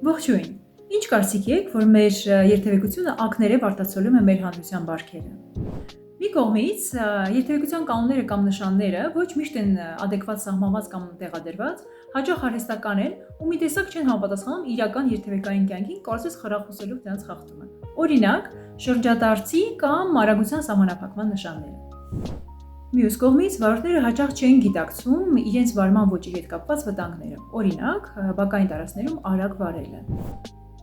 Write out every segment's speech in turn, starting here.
Ողջույն։ Ինչ կարծիք եք, որ մեր երթևեկությունը ակներև արտացոլում է մեր հանրության բարքերը։ Մի կողմից երթևեկության կանոնները կամ նշանները ոչ միշտ են adekvat սահմանված կամ տեղադրված, հաճախ արհեստական են ու մի տեսակ չեն համապատասխանում իրական երթևեկային կյանքին, կարծես խրախուսելով դրանց խախտումը։ Օրինակ, շրջադարձի կամ արագության սահմանափակման նշանները։ Մյուս կողմից վարորդները հաճախ չեն գիտակցում իրենց վարման ոճի հետ կապված վտանգները, օրինակ, բակային տարածքներում արագ վարելը։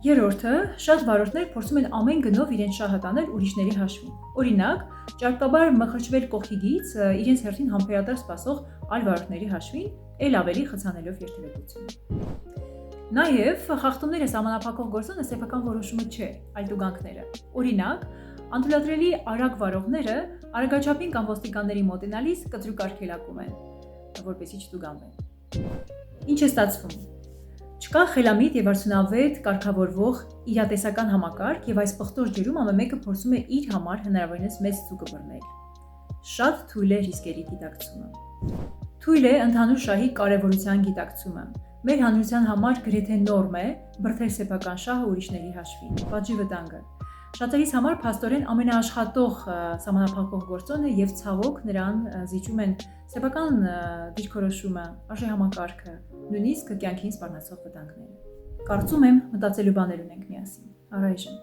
Երրորդը, շատ վարորդներ փորձում են ամեն գնով իրենց շահը տանել ուրիշների հաշվին։ Օրինակ, ճարպկաբար մխրճվել կողքիգից իրենց հերթին համբերատար սպասող այլ վարորդների հաշվին, ել ավելի խցանելով երթևեկությունը։ Նաև խախտումները սահմանափակող գործոնը սեփական որոշումը չէ, այլ տուգանքները։ Օրինակ, անթույլատրելի արագ վարողները արագաչափին կամ ոստիկանների մոտենալիս կտրուկ արգելակում են, որպեսզի չտուգանվեն։ Ինչ է ստացվում։ Չկա խելամիտ եւ արդյունավետ կարգավորվող իրատեսական համակարգ եւ այս պղտոր ջրում ամեն մեկը փորձում է իր համար հնարավորինս մեծ ցուկը բռնել։ Շատ թույլ է ռիսկերի գիտակցումը։ Թույլ է ընդհանուր շահի կարևորության գիտակցումը։ Մեր հանրության համար գրեթե նորմ է բրդել սեփական շահը ուրիշների հաշվին։ Պատժի վտանգը։ Շատերիս համար փաստորեն ամենաաշխատող սահմանափակող գործոնը եւ ցավոք նրան զիջում են սեփական դիրքորոշումը, արժե համակարգը, նույնիսկ կյանքին սպառնացող վտանգները։ Կարծում եմ մտածելու բաներ ունենք միասին։ Առայժմ